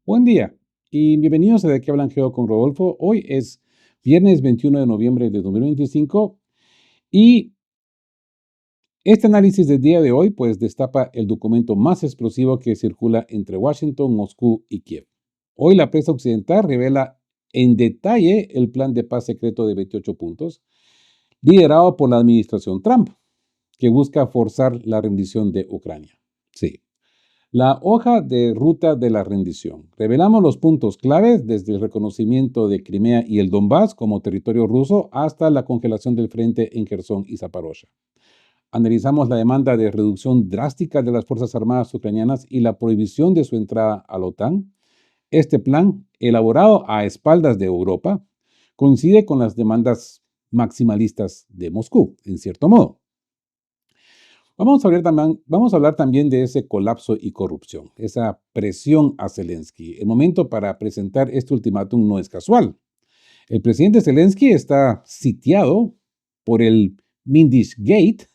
Buen día y bienvenidos a De qué hablan Geo con Rodolfo. Hoy es viernes 21 de noviembre de 2025 y este análisis del día de hoy pues destapa el documento más explosivo que circula entre Washington, Moscú y Kiev. Hoy la prensa occidental revela en detalle el plan de paz secreto de 28 puntos liderado por la administración Trump, que busca forzar la rendición de Ucrania. Sí. La hoja de ruta de la rendición. Revelamos los puntos claves desde el reconocimiento de Crimea y el Donbass como territorio ruso hasta la congelación del frente en Jersón y Zaporozhia. Analizamos la demanda de reducción drástica de las Fuerzas Armadas ucranianas y la prohibición de su entrada a la OTAN. Este plan, elaborado a espaldas de Europa, coincide con las demandas maximalistas de Moscú, en cierto modo. Vamos a hablar también de ese colapso y corrupción, esa presión a Zelensky. El momento para presentar este ultimátum no es casual. El presidente Zelensky está sitiado por el Mindish Gate,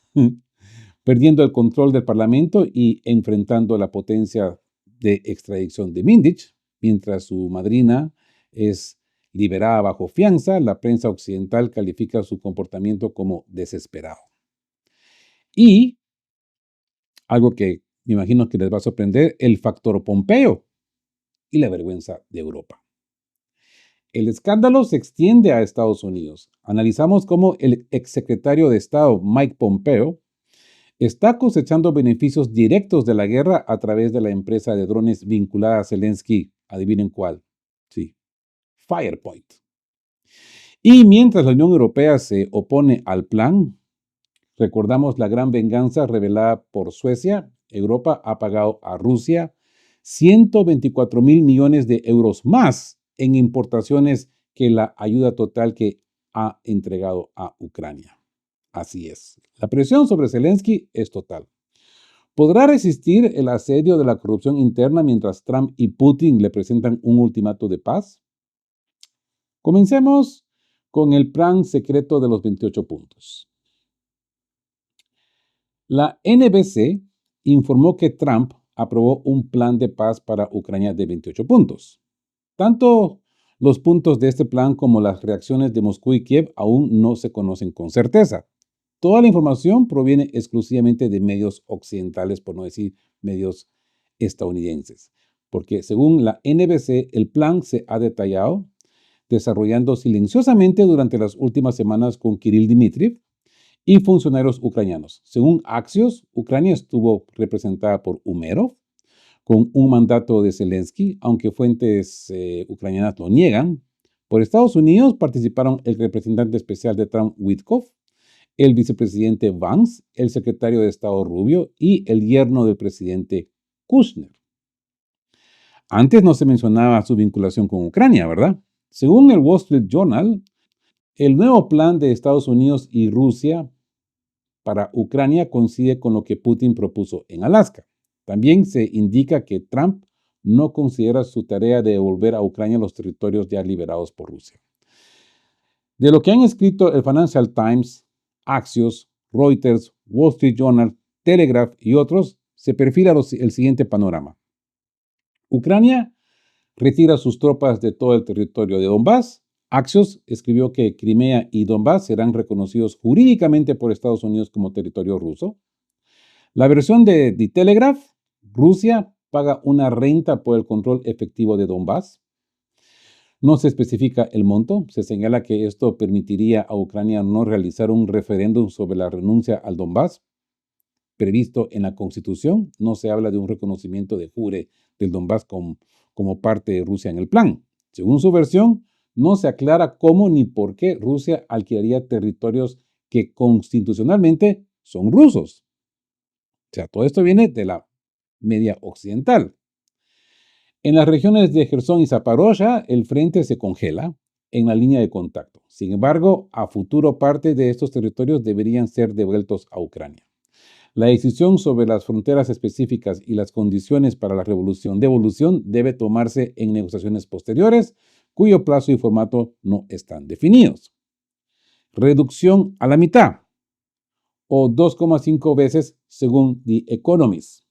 perdiendo el control del parlamento y enfrentando la potencia de extradición de Mindic, mientras su madrina es liberada bajo fianza. La prensa occidental califica su comportamiento como desesperado. Y algo que me imagino que les va a sorprender, el factor Pompeo y la vergüenza de Europa. El escándalo se extiende a Estados Unidos. Analizamos cómo el exsecretario de Estado Mike Pompeo está cosechando beneficios directos de la guerra a través de la empresa de drones vinculada a Zelensky. Adivinen cuál. Sí, Firepoint. Y mientras la Unión Europea se opone al plan, recordamos la gran venganza revelada por Suecia. Europa ha pagado a Rusia 124 mil millones de euros más en importaciones que la ayuda total que ha entregado a Ucrania. Así es. La presión sobre Zelensky es total. ¿Podrá resistir el asedio de la corrupción interna mientras Trump y Putin le presentan un ultimátum de paz? Comencemos con el plan secreto de los 28 puntos. La NBC informó que Trump aprobó un plan de paz para Ucrania de 28 puntos. Tanto los puntos de este plan como las reacciones de Moscú y Kiev aún no se conocen con certeza. Toda la información proviene exclusivamente de medios occidentales, por no decir medios estadounidenses, porque según la NBC, el plan se ha detallado desarrollando silenciosamente durante las últimas semanas con Kirill Dmitriev y funcionarios ucranianos. Según Axios, Ucrania estuvo representada por Umerov, con un mandato de Zelensky, aunque fuentes ucranianas lo niegan. Por Estados Unidos participaron el representante especial de Trump, Witkoff, el vicepresidente Vance, el secretario de Estado Rubio y el yerno del presidente Kushner. Antes no se mencionaba su vinculación con Ucrania, ¿verdad? Según el Wall Street Journal, el nuevo plan de Estados Unidos y Rusia para Ucrania coincide con lo que Putin propuso en Alaska. También se indica que Trump no considera su tarea de devolver a Ucrania los territorios ya liberados por Rusia. De lo que han escrito el Financial Times, Axios, Reuters, Wall Street Journal, Telegraph y otros, se perfila el siguiente panorama. Ucrania retira sus tropas de todo el territorio de Donbass. Axios escribió que Crimea y Donbass serán reconocidos jurídicamente por Estados Unidos como territorio ruso. La versión de The Telegraph, Rusia paga una renta por el control efectivo de Donbass. No se especifica el monto. Se señala que esto permitiría a Ucrania no realizar un referéndum sobre la renuncia al Donbass previsto en la Constitución. No se habla de un reconocimiento de jure del Donbass como parte de Rusia en el plan. Según su versión, no se aclara cómo ni por qué Rusia alquilaría territorios que constitucionalmente son rusos. O sea, todo esto viene de la media occidental. En las regiones de Jersón y Zaporozhia, el frente se congela en la línea de contacto. Sin embargo, a futuro parte de estos territorios deberían ser devueltos a Ucrania. La decisión sobre las fronteras específicas y las condiciones para la devolución debe tomarse en negociaciones posteriores, cuyo plazo y formato no están definidos. Reducción a la mitad, o 2,5 veces según The Economist.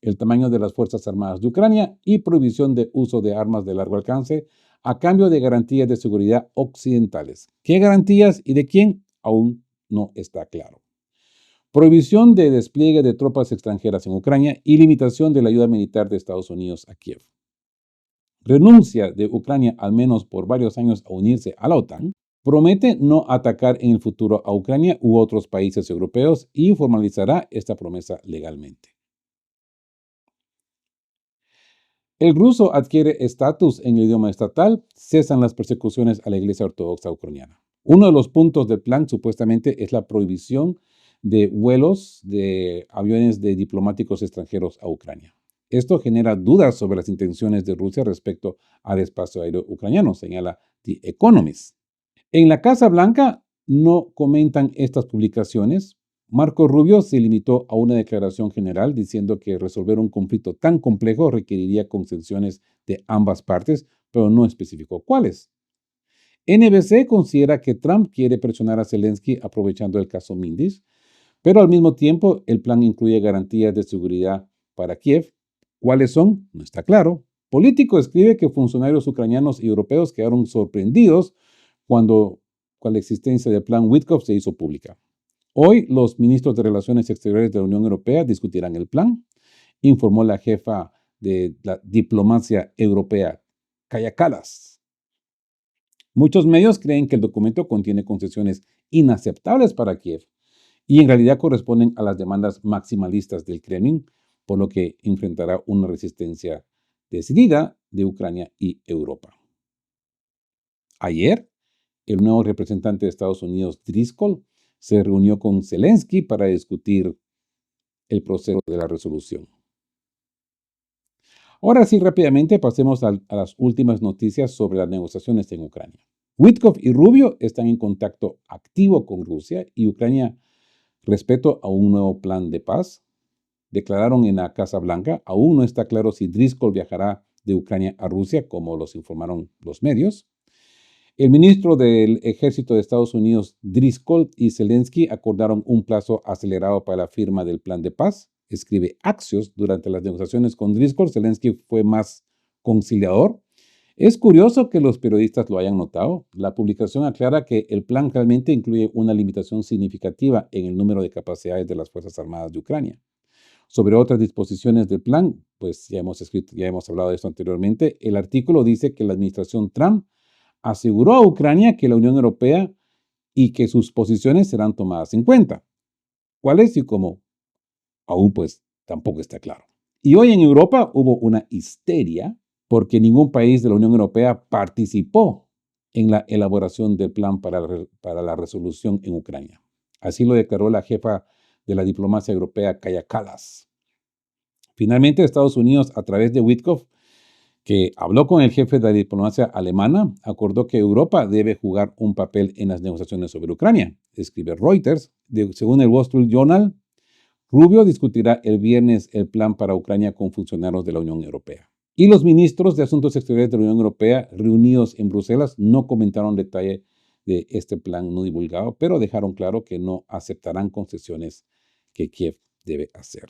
el tamaño de las Fuerzas Armadas de Ucrania y prohibición de uso de armas de largo alcance a cambio de garantías de seguridad occidentales. ¿Qué garantías y de quién? Aún no está claro. Prohibición de despliegue de tropas extranjeras en Ucrania y limitación de la ayuda militar de Estados Unidos a Kiev. Renuncia de Ucrania al menos por varios años a unirse a la OTAN. Promete no atacar en el futuro a Ucrania u otros países europeos y formalizará esta promesa legalmente. El ruso adquiere estatus en el idioma estatal, cesan las persecuciones a la Iglesia Ortodoxa ucraniana. Uno de los puntos del plan supuestamente es la prohibición de vuelos de aviones de diplomáticos extranjeros a Ucrania. Esto genera dudas sobre las intenciones de Rusia respecto al espacio aéreo ucraniano, señala The Economist. En la Casa Blanca no comentan estas publicaciones. Marco Rubio se limitó a una declaración general diciendo que resolver un conflicto tan complejo requeriría concesiones de ambas partes, pero no especificó cuáles. NBC considera que Trump quiere presionar a Zelensky aprovechando el caso Mindis, pero al mismo tiempo el plan incluye garantías de seguridad para Kiev. ¿Cuáles son? No está claro. Político escribe que funcionarios ucranianos y europeos quedaron sorprendidos cuando la existencia del plan Witkoff se hizo pública. Hoy los ministros de Relaciones Exteriores de la Unión Europea discutirán el plan, informó la jefa de la diplomacia europea, Kaja Kallas. Muchos medios creen que el documento contiene concesiones inaceptables para Kiev y en realidad corresponden a las demandas maximalistas del Kremlin, por lo que enfrentará una resistencia decidida de Ucrania y Europa. Ayer, el nuevo representante de Estados Unidos, Driscoll, se reunió con Zelensky para discutir el proceso de la resolución. Ahora sí, rápidamente pasemos a las últimas noticias sobre las negociaciones en Ucrania. Witkoff y Rubio están en contacto activo con Rusia y Ucrania respecto a un nuevo plan de paz. Declararon en la Casa Blanca. Aún no está claro si Driscoll viajará de Ucrania a Rusia, como los informaron los medios. El ministro del Ejército de Estados Unidos, Driscoll, y Zelensky acordaron un plazo acelerado para la firma del plan de paz. Escribe Axios. Durante las negociaciones con Driscoll, Zelensky fue más conciliador. Es curioso que los periodistas lo hayan notado. La publicación aclara que el plan realmente incluye una limitación significativa en el número de capacidades de las Fuerzas Armadas de Ucrania. Sobre otras disposiciones del plan, pues ya hemos hablado de esto anteriormente. El artículo dice que la administración Trump aseguró a Ucrania que la Unión Europea y que sus posiciones serán tomadas en cuenta. ¿Cuáles y cómo? Aún pues tampoco está claro. Y hoy en Europa hubo una histeria porque ningún país de la Unión Europea participó en la elaboración del plan para la resolución en Ucrania. Así lo declaró la jefa de la diplomacia europea, Kaja Kallas. Finalmente, Estados Unidos, a través de Witkoff, que habló con el jefe de la diplomacia alemana, acordó que Europa debe jugar un papel en las negociaciones sobre Ucrania. Escribe Reuters. Según el Wall Street Journal, Rubio discutirá el viernes el plan para Ucrania con funcionarios de la Unión Europea. Y los ministros de Asuntos Exteriores de la Unión Europea, reunidos en Bruselas, no comentaron detalle de este plan no divulgado, pero dejaron claro que no aceptarán concesiones que Kiev debe hacer.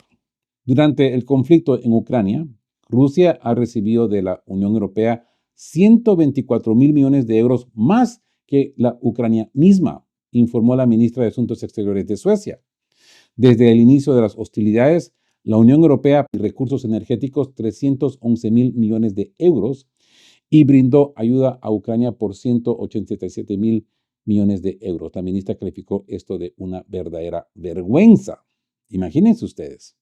Durante el conflicto en Ucrania, Rusia ha recibido de la Unión Europea 124 mil millones de euros más que la Ucrania misma, informó la ministra de Asuntos Exteriores de Suecia. Desde el inicio de las hostilidades, la Unión Europea pidió recursos energéticos 311 mil millones de euros y brindó ayuda a Ucrania por 187 mil millones de euros. La ministra calificó esto de una verdadera vergüenza. Imagínense ustedes.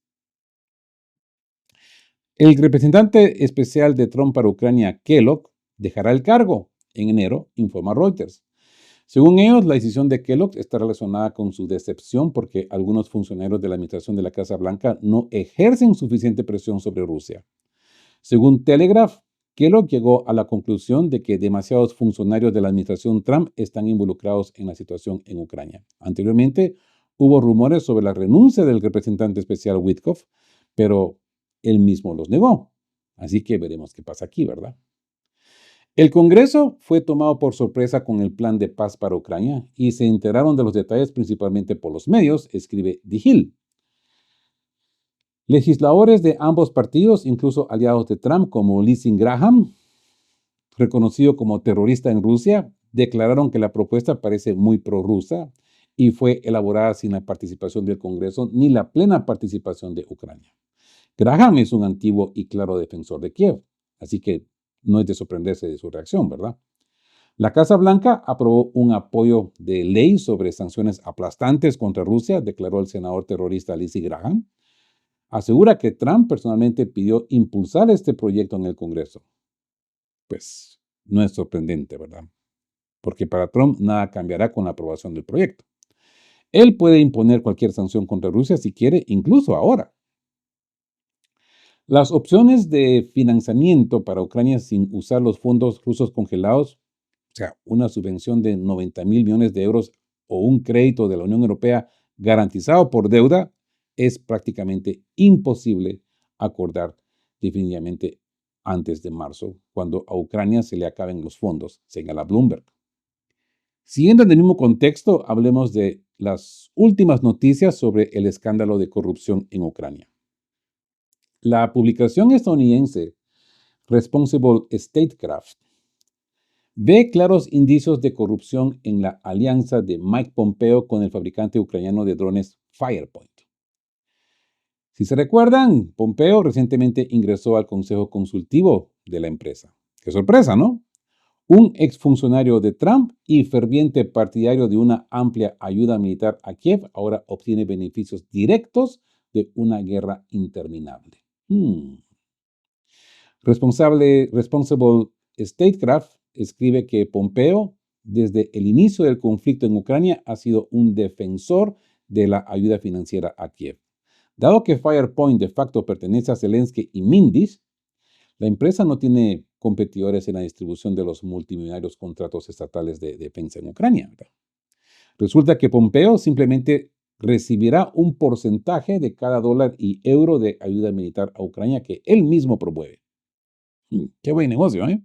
El representante especial de Trump para Ucrania, Kellogg, dejará el cargo en enero, informa Reuters. Según ellos, la decisión de Kellogg está relacionada con su decepción porque algunos funcionarios de la administración de la Casa Blanca no ejercen suficiente presión sobre Rusia. Según Telegraph, Kellogg llegó a la conclusión de que demasiados funcionarios de la administración Trump están involucrados en la situación en Ucrania. Anteriormente, hubo rumores sobre la renuncia del representante especial Witkoff, pero él mismo los negó. Así que veremos qué pasa aquí, ¿verdad? El Congreso fue tomado por sorpresa con el plan de paz para Ucrania y se enteraron de los detalles principalmente por los medios, escribe The Hill. Legisladores de ambos partidos, incluso aliados de Trump como Lindsey Graham, reconocido como terrorista en Rusia, declararon que la propuesta parece muy prorrusa y fue elaborada sin la participación del Congreso ni la plena participación de Ucrania. Graham es un antiguo y claro defensor de Kiev, así que no es de sorprenderse de su reacción, ¿verdad? La Casa Blanca aprobó un apoyo de ley sobre sanciones aplastantes contra Rusia, declaró el senador terrorista Lindsey Graham. Asegura que Trump personalmente pidió impulsar este proyecto en el Congreso. Pues no es sorprendente, ¿verdad? Porque para Trump nada cambiará con la aprobación del proyecto. Él puede imponer cualquier sanción contra Rusia si quiere, incluso ahora. Las opciones de financiamiento para Ucrania sin usar los fondos rusos congelados, o sea, una subvención de 90.000 millones de euros o un crédito de la Unión Europea garantizado por deuda, es prácticamente imposible acordar definitivamente antes de marzo, cuando a Ucrania se le acaben los fondos, señala Bloomberg. Siguiendo en el mismo contexto, hablemos de las últimas noticias sobre el escándalo de corrupción en Ucrania. La publicación estadounidense Responsible Statecraft ve claros indicios de corrupción en la alianza de Mike Pompeo con el fabricante ucraniano de drones Firepoint. Si se recuerdan, Pompeo recientemente ingresó al consejo consultivo de la empresa. ¡Qué sorpresa!, ¿no? Un exfuncionario de Trump y ferviente partidario de una amplia ayuda militar a Kiev ahora obtiene beneficios directos de una guerra interminable. Responsible Statecraft escribe que Pompeo, desde el inicio del conflicto en Ucrania, ha sido un defensor de la ayuda financiera a Kiev. Dado que Firepoint de facto pertenece a Zelensky y Mindish, la empresa no tiene competidores en la distribución de los multimillonarios contratos estatales de defensa en Ucrania, ¿verdad? Resulta que Pompeo simplemente recibirá un porcentaje de cada dólar y euro de ayuda militar a Ucrania que él mismo promueve. Qué buen negocio, ¿eh?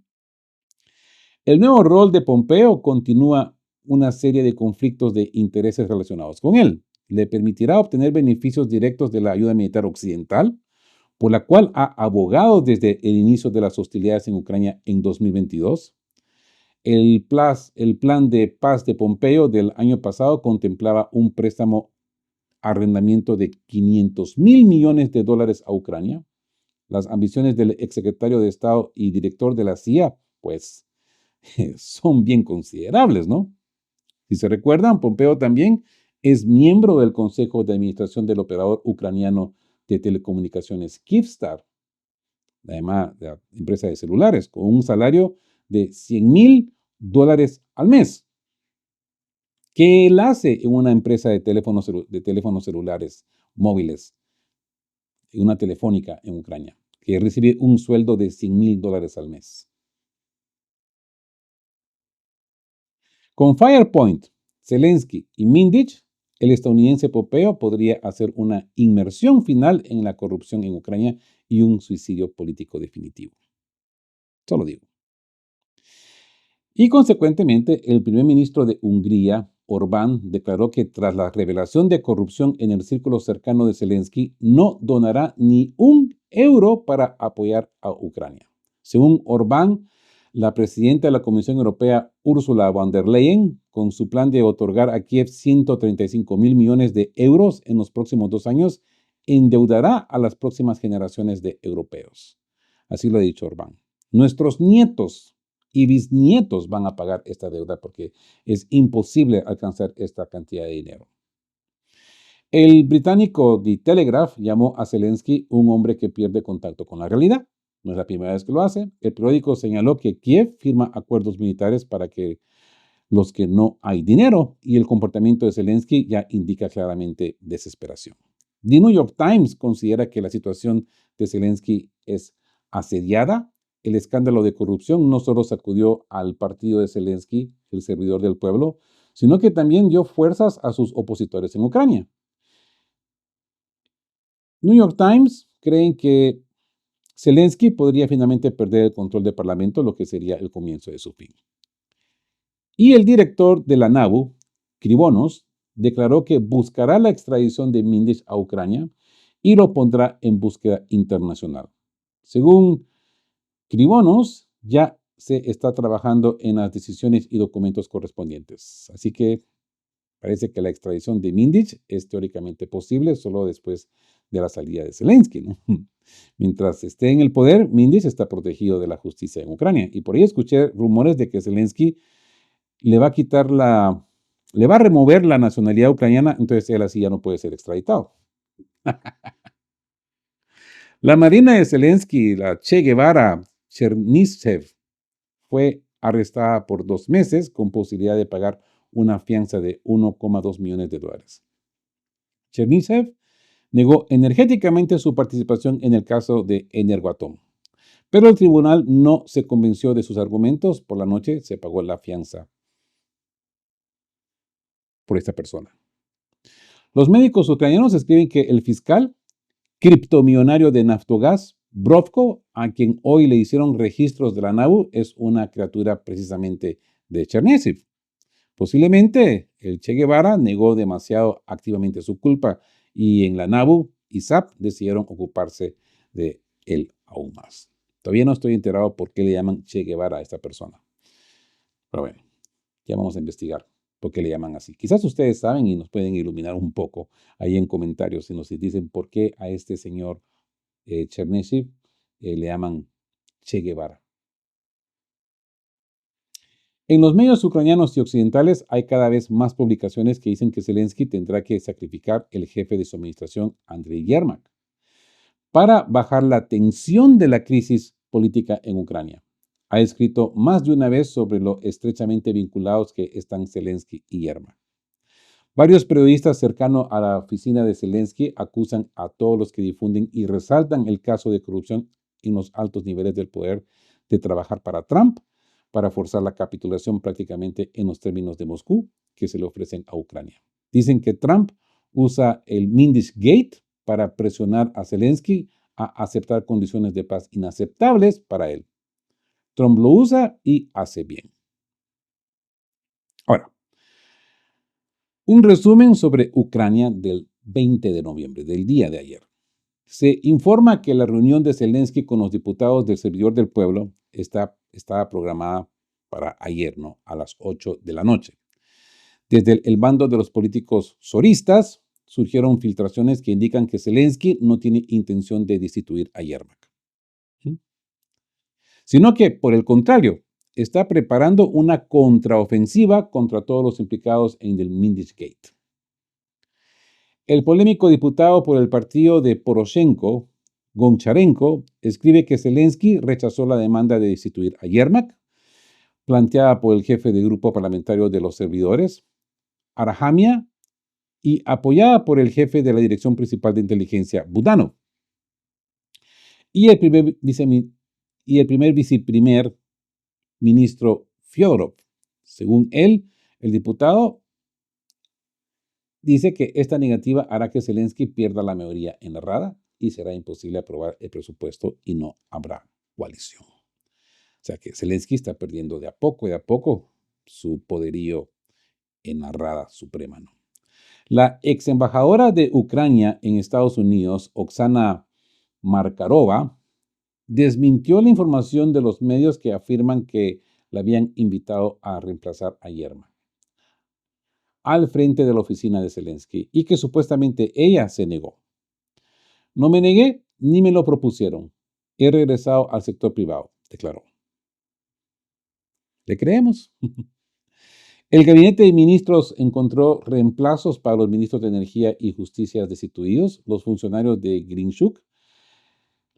El nuevo rol de Pompeo continúa una serie de conflictos de intereses relacionados con él. Le permitirá obtener beneficios directos de la ayuda militar occidental, por la cual ha abogado desde el inicio de las hostilidades en Ucrania en 2022. El plan de paz de Pompeo del año pasado contemplaba un préstamo arrendamiento de 500.000 millones de dólares a Ucrania. Las ambiciones del exsecretario de Estado y director de la CIA, pues, son bien considerables, ¿no? Si se recuerdan, Pompeo también es miembro del Consejo de Administración del operador ucraniano de telecomunicaciones Kyivstar, además de la empresa de celulares, con un salario de $100.000 al mes. ¿Qué él hace en una empresa de teléfonos celulares móviles, en una telefónica en Ucrania, que recibe un sueldo de $100.000 al mes? Con Firepoint, Zelensky y Mindic, el estadounidense Pompeo podría hacer una inmersión final en la corrupción en Ucrania y un suicidio político definitivo. Solo digo. Y consecuentemente, el primer ministro de Hungría, Orbán, declaró que tras la revelación de corrupción en el círculo cercano de Zelensky, no donará ni un euro para apoyar a Ucrania. Según Orbán, la presidenta de la Comisión Europea, Ursula von der Leyen, con su plan de otorgar a Kiev 135.000 millones de euros en los próximos 2 años, endeudará a las próximas generaciones de europeos. Así lo ha dicho Orbán. Nuestros nietos y bisnietos van a pagar esta deuda porque es imposible alcanzar esta cantidad de dinero. El británico The Telegraph llamó a Zelensky un hombre que pierde contacto con la realidad. No es la primera vez que lo hace. El periódico señaló que Kiev firma acuerdos militares para los que no hay dinero y el comportamiento de Zelensky ya indica claramente desesperación. The New York Times considera que la situación de Zelensky es asediada. El escándalo de corrupción no solo sacudió al partido de Zelensky, el servidor del pueblo, sino que también dio fuerzas a sus opositores en Ucrania. New York Times creen que Zelensky podría finalmente perder el control del Parlamento, lo que sería el comienzo de su fin. Y el director de la NABU, Krivonos, declaró que buscará la extradición de Mindic a Ucrania y lo pondrá en búsqueda internacional. Según Krivonos, ya se está trabajando en las decisiones y documentos correspondientes. Así que parece que la extradición de Mindich es teóricamente posible solo después de la salida de Zelensky, ¿no? Mientras esté en el poder, Mindich está protegido de la justicia en Ucrania. Y por ahí escuché rumores de que Zelensky le va a remover la nacionalidad ucraniana, entonces él así ya no puede ser extraditado. La marina de Zelensky, la Che Guevara Chernyshev, fue arrestada por 2 meses con posibilidad de pagar una fianza de $1,2 millones. Chernyshev negó energéticamente su participación en el caso de Energoatom, pero el tribunal no se convenció de sus argumentos. Por la noche se pagó la fianza por esta persona. Los médicos ucranianos escriben que el fiscal criptomillonario de Naftogaz, Brovko, a quien hoy le hicieron registros de la NABU, es una criatura precisamente de Chernyshev. Posiblemente el Che Guevara negó demasiado activamente su culpa y en la NABU y SAP decidieron ocuparse de él aún más. Todavía no estoy enterado por qué le llaman Che Guevara a esta persona. Pero bueno, ya vamos a investigar por qué le llaman así. Quizás ustedes saben y nos pueden iluminar un poco ahí en comentarios y nos dicen por qué a este señor Chernyshev le llaman Che Guevara. En los medios ucranianos y occidentales hay cada vez más publicaciones que dicen que Zelensky tendrá que sacrificar el jefe de su administración, Andriy Yermak, para bajar la tensión de la crisis política en Ucrania. Ha escrito más de una vez sobre lo estrechamente vinculados que están Zelensky y Yermak. Varios periodistas cercanos a la oficina de Zelensky acusan a todos los que difunden y resaltan el caso de corrupción en los altos niveles del poder de trabajar para Trump, para forzar la capitulación prácticamente en los términos de Moscú que se le ofrecen a Ucrania. Dicen que Trump usa el Mindich Gate para presionar a Zelensky a aceptar condiciones de paz inaceptables para él. Trump lo usa y hace bien. Ahora, un resumen sobre Ucrania del 20 de noviembre, del día de ayer. Se informa que la reunión de Zelensky con los diputados del Servidor del Pueblo estaba programada para ayer, ¿no? A las 8 de la noche. Desde el bando de los políticos soristas surgieron filtraciones que indican que Zelensky no tiene intención de destituir a Yermak, sino que, por el contrario, está preparando una contraofensiva contra todos los implicados en el Mindich Gate. El polémico diputado por el partido de Poroshenko, Goncharenko, escribe que Zelensky rechazó la demanda de destituir a Yermak, planteada por el jefe del grupo parlamentario de los servidores, Arahamia, y apoyada por el jefe de la Dirección Principal de Inteligencia, Budanov, y el primer viceprimer ministro Fyodorov. Según él, el diputado dice que esta negativa hará que Zelensky pierda la mayoría en la Rada y será imposible aprobar el presupuesto y no habrá coalición. O sea que Zelensky está perdiendo de a poco su poderío en la Rada Suprema, ¿no? La ex embajadora de Ucrania en Estados Unidos, Oksana Markarova, desmintió la información de los medios que afirman que la habían invitado a reemplazar a Yermak al frente de la oficina de Zelensky y que supuestamente ella se negó. No me negué ni me lo propusieron. He regresado al sector privado, declaró. ¿Le creemos? El gabinete de ministros encontró reemplazos para los ministros de Energía y Justicia destituidos. Los funcionarios de Grinchuk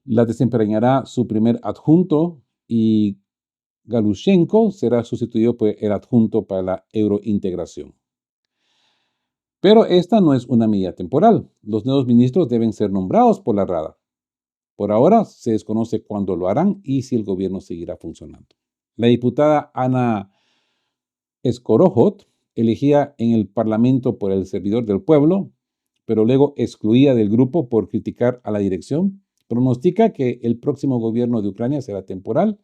la desempeñará su primer adjunto y Galushenko será sustituido por el adjunto para la eurointegración. Pero esta no es una medida temporal. Los nuevos ministros deben ser nombrados por la Rada. Por ahora se desconoce cuándo lo harán y si el gobierno seguirá funcionando. La diputada Ana Skorohod, elegida en el Parlamento por el Servidor del Pueblo, pero luego excluida del grupo por criticar a la dirección, pronostica que el próximo gobierno de Ucrania será temporal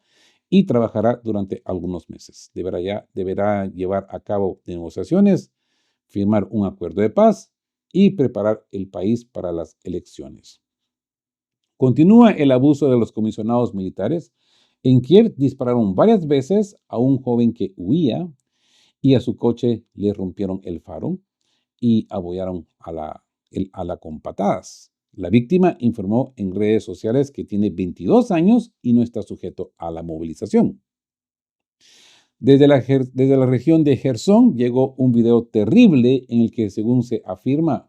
y trabajará durante algunos meses. Deberá llevar a cabo negociaciones, firmar un acuerdo de paz y preparar el país para las elecciones. Continúa el abuso de los comisionados militares. En Kiev dispararon varias veces a un joven que huía y a su coche le rompieron el faro y abollaron a la con patadas. La víctima informó en redes sociales que tiene 22 años y no está sujeto a la movilización. Desde la región de Gerson llegó un video terrible en el que, según se afirma,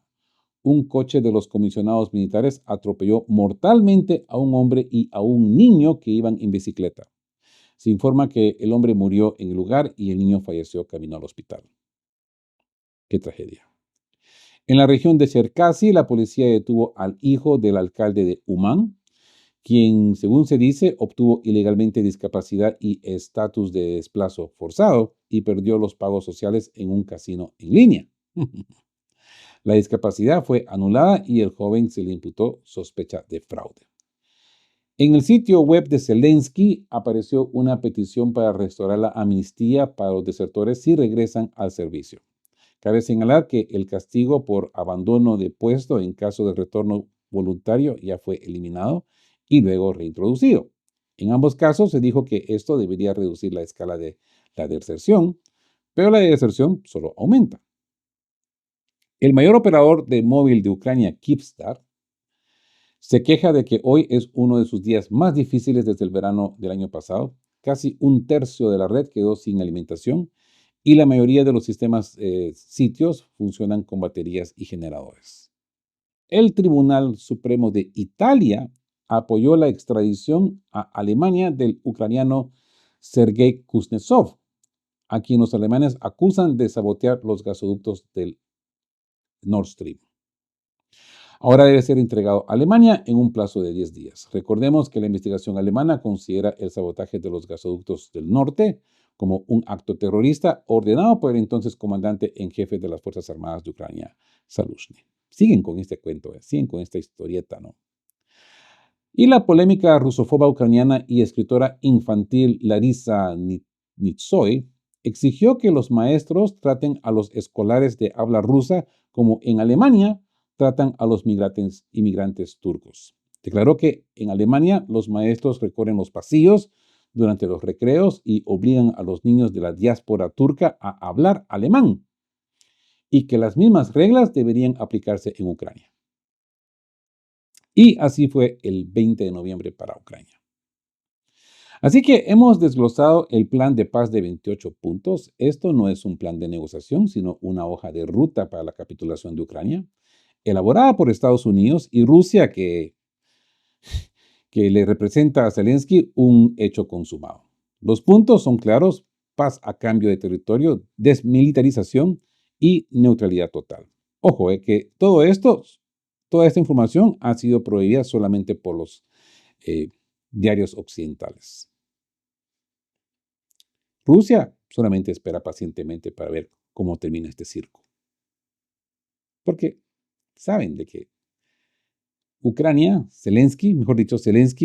un coche de los comisionados militares atropelló mortalmente a un hombre y a un niño que iban en bicicleta. Se informa que el hombre murió en el lugar y el niño falleció camino al hospital. ¡Qué tragedia! En la región de Cherkasy, la policía detuvo al hijo del alcalde de Umán, quien, según se dice, obtuvo ilegalmente discapacidad y estatus de desplazo forzado y perdió los pagos sociales en un casino en línea. La discapacidad fue anulada y el joven se le imputó sospecha de fraude. En el sitio web de Zelensky apareció una petición para restaurar la amnistía para los desertores si regresan al servicio. Cabe señalar que el castigo por abandono de puesto en caso de retorno voluntario ya fue eliminado y luego reintroducido. En ambos casos se dijo que esto debería reducir la escala de la deserción, pero la deserción solo aumenta. El mayor operador de móvil de Ucrania, Kyivstar, se queja de que hoy es uno de sus días más difíciles desde el verano del año pasado. Casi un tercio de la red quedó sin alimentación y la mayoría de los sistemas sitios funcionan con baterías y generadores. El Tribunal Supremo de Italia apoyó la extradición a Alemania del ucraniano Sergei Kuznetsov, a quien los alemanes acusan de sabotear los gasoductos del Nord Stream. Ahora debe ser entregado a Alemania en un plazo de 10 días. Recordemos que la investigación alemana considera el sabotaje de los gasoductos del norte como un acto terrorista ordenado por el entonces comandante en jefe de las Fuerzas Armadas de Ucrania, Zaluzhny. Siguen con este cuento, siguen con esta historieta, ¿no? Y la polémica rusofoba ucraniana y escritora infantil Larisa Nitsoy exigió que los maestros traten a los escolares de habla rusa como en Alemania tratan a los inmigrantes turcos. Declaró que en Alemania los maestros recorren los pasillos durante los recreos y obligan a los niños de la diáspora turca a hablar alemán y que las mismas reglas deberían aplicarse en Ucrania. Y así fue el 20 de noviembre para Ucrania. Así que hemos desglosado el plan de paz de 28 puntos. Esto no es un plan de negociación, sino una hoja de ruta para la capitulación de Ucrania, elaborada por Estados Unidos y Rusia, que le representa a Zelensky un hecho consumado. Los puntos son claros: paz a cambio de territorio, desmilitarización y neutralidad total. Ojo, que toda esta información ha sido prohibida solamente por los diarios occidentales. Rusia solamente espera pacientemente para ver cómo termina este circo. Porque saben de que Ucrania, Zelensky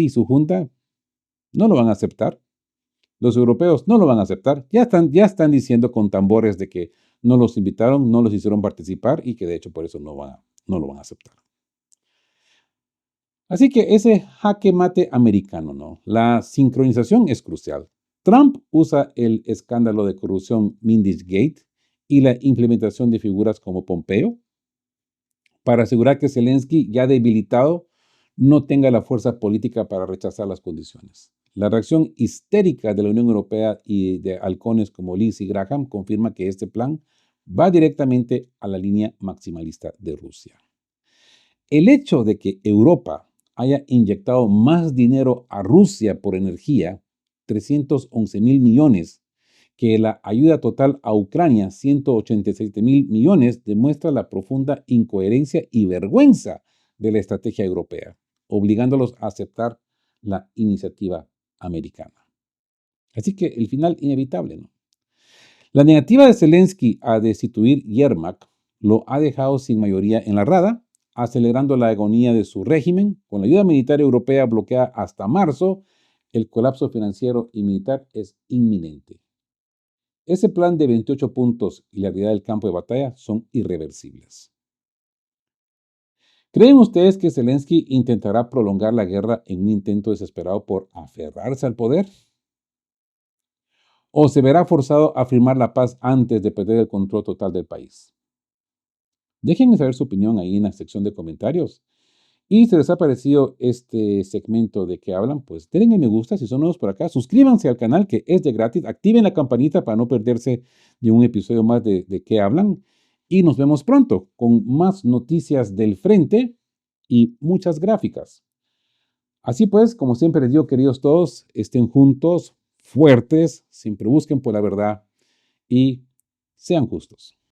y su junta no lo van a aceptar. Los europeos no lo van a aceptar. Ya están diciendo con tambores de que no los invitaron, no los hicieron participar y que de hecho por eso no lo van a aceptar. Así que ese jaque mate americano, ¿no? La sincronización es crucial. Trump usa el escándalo de corrupción Mindishgate y la implementación de figuras como Pompeo para asegurar que Zelensky, ya debilitado, no tenga la fuerza política para rechazar las condiciones. La reacción histérica de la Unión Europea y de halcones como Lindsey Graham confirma que este plan va directamente a la línea maximalista de Rusia. El hecho de que Europa haya inyectado más dinero a Rusia por energía, 311,000 millones, que la ayuda total a Ucrania, 187,000 millones, demuestra la profunda incoherencia y vergüenza de la estrategia europea, obligándolos a aceptar la iniciativa americana. Así que el final inevitable, ¿no? La negativa de Zelensky a destituir Yermak lo ha dejado sin mayoría en la Rada, acelerando la agonía de su régimen. Con la ayuda militar europea bloqueada hasta marzo, el colapso financiero y militar es inminente. Ese plan de 28 puntos y la realidad del campo de batalla son irreversibles. ¿Creen ustedes que Zelensky intentará prolongar la guerra en un intento desesperado por aferrarse al poder? ¿O se verá forzado a firmar la paz antes de perder el control total del país? Déjenme saber su opinión ahí en la sección de comentarios. Y si les ha parecido este segmento de qué hablan, pues denle me gusta si son nuevos por acá. Suscríbanse al canal que es de gratis. Activen la campanita para no perderse de un episodio más de qué hablan. Y nos vemos pronto con más noticias del frente y muchas gráficas. Así pues, como siempre les digo, queridos todos, estén juntos, fuertes, siempre busquen por la verdad y sean justos.